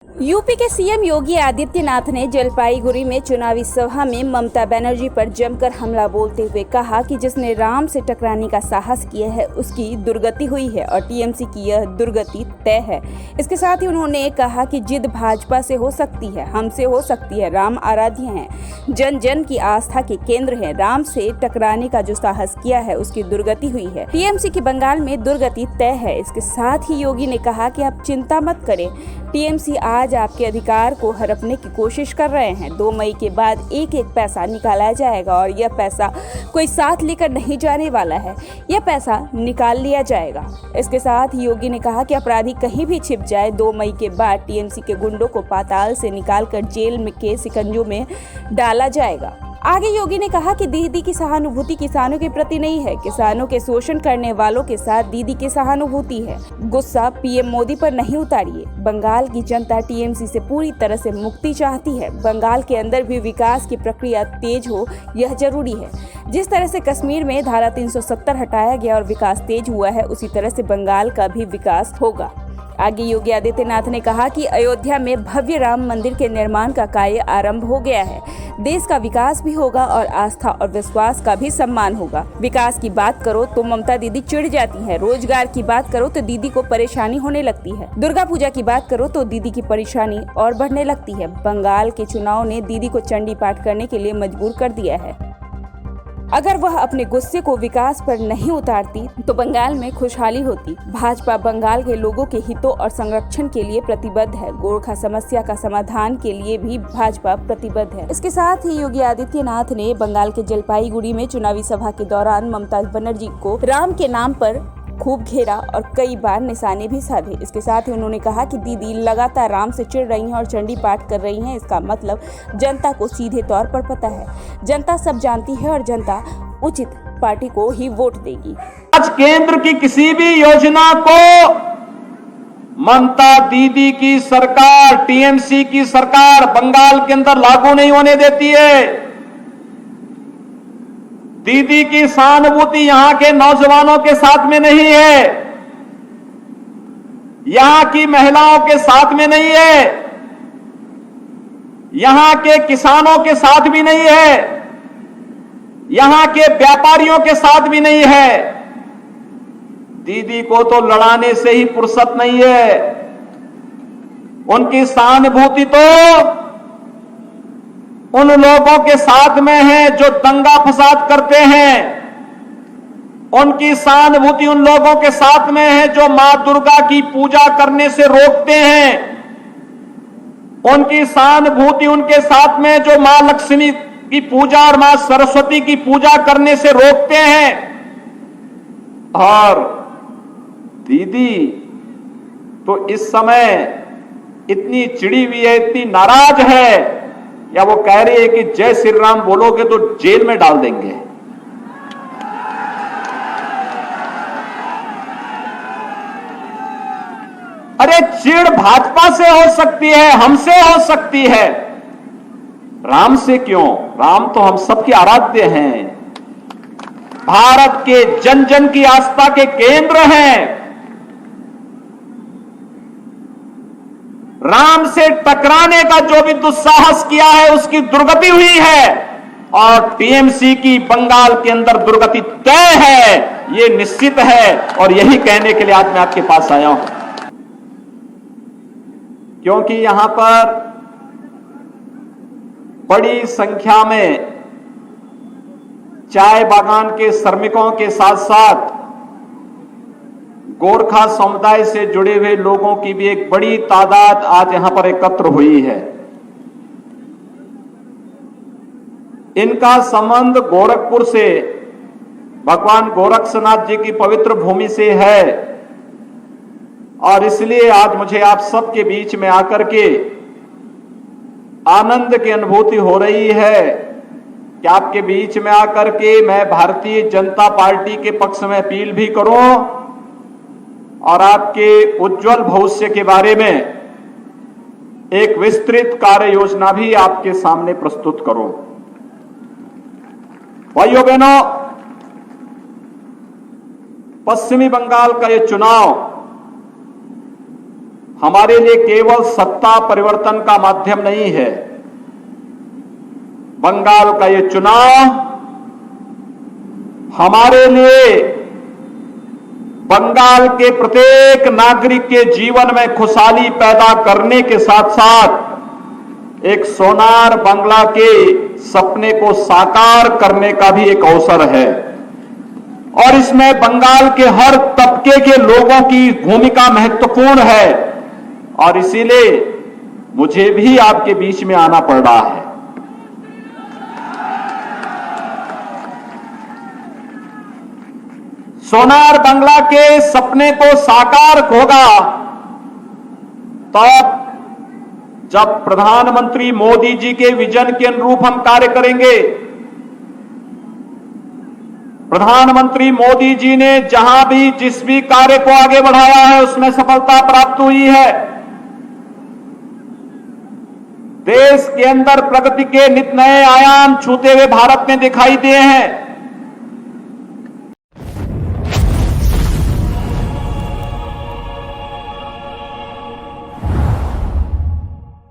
UP के CM Yogi Adityanath ने जलपाईगुड़ी में चुनावी सभा में ममता बनर्जी पर जमकर हमला बोलते हुए कहा कि जिसने राम से टकराने का साहस किया है उसकी दुर्गति हुई है और टीएमसी की यह दुर्गति तय है। इसके साथ ही उन्होंने कहा कि जिद भाजपा से हो सकती है, हमसे हो सकती है। राम आराध्य हैं, जन जन की आस्था के केंद्र है। राम से टकराने का जो साहस किया है उसकी दुर्गति हुई है। टीएमसी की बंगाल में दुर्गति तय है। इसके साथ ही योगी ने कहा कि आप चिंता मत करें, टीएमसी आज आपके अधिकार को हड़पने की कोशिश कर रहे हैं। 2 मई के बाद एक एक पैसा निकाला जाएगा और यह पैसा कोई साथ लेकर नहीं जाने वाला है, यह पैसा निकाल लिया जाएगा। इसके साथ ही योगी ने कहा कि अपराधी कहीं भी छिप जाए, 2 मई के बाद टीएमसी के गुंडों को पाताल से निकालकर जेल में के शिकंजों में डाला जाएगा। आगे योगी ने कहा कि दीदी की सहानुभूति किसानों के प्रति नहीं है, किसानों के शोषण करने वालों के साथ दीदी की सहानुभूति है। गुस्सा पीएम मोदी पर नहीं उतारिए। बंगाल की जनता टीएमसी से पूरी तरह से मुक्ति चाहती है। बंगाल के अंदर भी विकास की प्रक्रिया तेज हो, यह जरूरी है। जिस तरह से कश्मीर में धारा 370 हटाया गया और विकास तेज हुआ है, उसी तरह से बंगाल का भी विकास होगा। आगे योगी आदित्यनाथ ने कहा कि अयोध्या में भव्य राम मंदिर के निर्माण का कार्य आरंभ हो गया है। देश का विकास भी होगा और आस्था और विश्वास का भी सम्मान होगा। विकास की बात करो तो ममता दीदी चिढ़ जाती है, रोजगार की बात करो तो दीदी को परेशानी होने लगती है, दुर्गा पूजा की बात करो तो दीदी की परेशानी और बढ़ने लगती है। बंगाल के चुनाव ने दीदी को चंडी पाठ करने के लिए मजबूर कर दिया है। अगर वह अपने गुस्से को विकास पर नहीं उतारती तो बंगाल में खुशहाली होती। भाजपा बंगाल के लोगों के हितों और संरक्षण के लिए प्रतिबद्ध है। गोरखा समस्या का समाधान के लिए भी भाजपा प्रतिबद्ध है। इसके साथ ही योगी आदित्यनाथ ने बंगाल के जलपाईगुड़ी में चुनावी सभा के दौरान ममता बनर्जी को राम के नाम पर खूब घेरा और कई बार निशाने भी साधे। इसके साथ ही उन्होंने कहा कि दीदी लगातार राम से चिढ़ रही हैं और चंडी पाठ कर रही हैं। इसका मतलब जनता को सीधे तौर पर पता है, जनता सब जानती है और जनता उचित पार्टी को ही वोट देगी। आज केंद्र की किसी भी योजना को ममता दीदी की सरकार, टीएमसी की सरकार बंगाल के अंदर लागू नहीं होने देती है। दीदी की सहानुभूति यहां के नौजवानों के साथ में नहीं है, यहां की महिलाओं के साथ में नहीं है, यहां के किसानों के साथ भी नहीं है, यहां के व्यापारियों के साथ भी नहीं है। दीदी को तो लड़ाने से ही फुर्सत नहीं है। उनकी सहानुभूति तो उन लोगों के साथ में है जो दंगा फसाद करते हैं। उनकी सहानुभूति उन लोगों के साथ में है जो मां दुर्गा की पूजा करने से रोकते हैं। उनकी सहानुभूति उनके साथ में जो मां लक्ष्मी की पूजा और मां सरस्वती की पूजा करने से रोकते हैं। और दीदी तो इस समय इतनी चिड़ी हुई है, इतनी नाराज है, या वो कह रही है कि जय श्री राम बोलोगे तो जेल में डाल देंगे। अरे चिढ़ भाजपा से हो सकती है, हमसे हो सकती है, राम से क्यों? राम तो हम सबके आराध्य हैं, भारत के जन जन की आस्था के केंद्र हैं। राम से टकराने का जो भी दुस्साहस किया है उसकी दुर्गति हुई है और टीएमसी की बंगाल के अंदर दुर्गति तय है, ये निश्चित है। और यही कहने के लिए आज मैं आपके पास आया हूं, क्योंकि यहां पर बड़ी संख्या में चाय बागान के श्रमिकों के साथ साथ गोरखा समुदाय से जुड़े हुए लोगों की भी एक बड़ी तादाद आज यहां पर एकत्र हुई है। इनका संबंध गोरखपुर से, भगवान गोरक्षनाथ जी की पवित्र भूमि से है। और इसलिए आज मुझे आप सबके बीच में आकर के आनंद की अनुभूति हो रही है कि आपके बीच में आकर के मैं भारतीय जनता पार्टी के पक्ष में अपील भी करूं और आपके उज्जवल भविष्य के बारे में एक विस्तृत कार्य योजना भी आपके सामने प्रस्तुत करूं। भाइयों बहनों, पश्चिमी बंगाल का ये चुनाव हमारे लिए केवल सत्ता परिवर्तन का माध्यम नहीं है। बंगाल का ये चुनाव हमारे लिए बंगाल के प्रत्येक नागरिक के जीवन में खुशहाली पैदा करने के साथ साथ एक सोनार बांग्ला के सपने को साकार करने का भी एक अवसर है और इसमें बंगाल के हर तबके के लोगों की भूमिका महत्वपूर्ण है और इसीलिए मुझे भी आपके बीच में आना पड़ रहा है। सोनार बांग्ला के सपने को साकार होगा तब जब प्रधानमंत्री मोदी जी के विजन के अनुरूप हम कार्य करेंगे। प्रधानमंत्री मोदी जी ने जहां भी जिस भी कार्य को आगे बढ़ाया है उसमें सफलता प्राप्त हुई है। देश के अंदर प्रगति के नित नए आयाम छूते हुए भारत में दिखाई दिए हैं।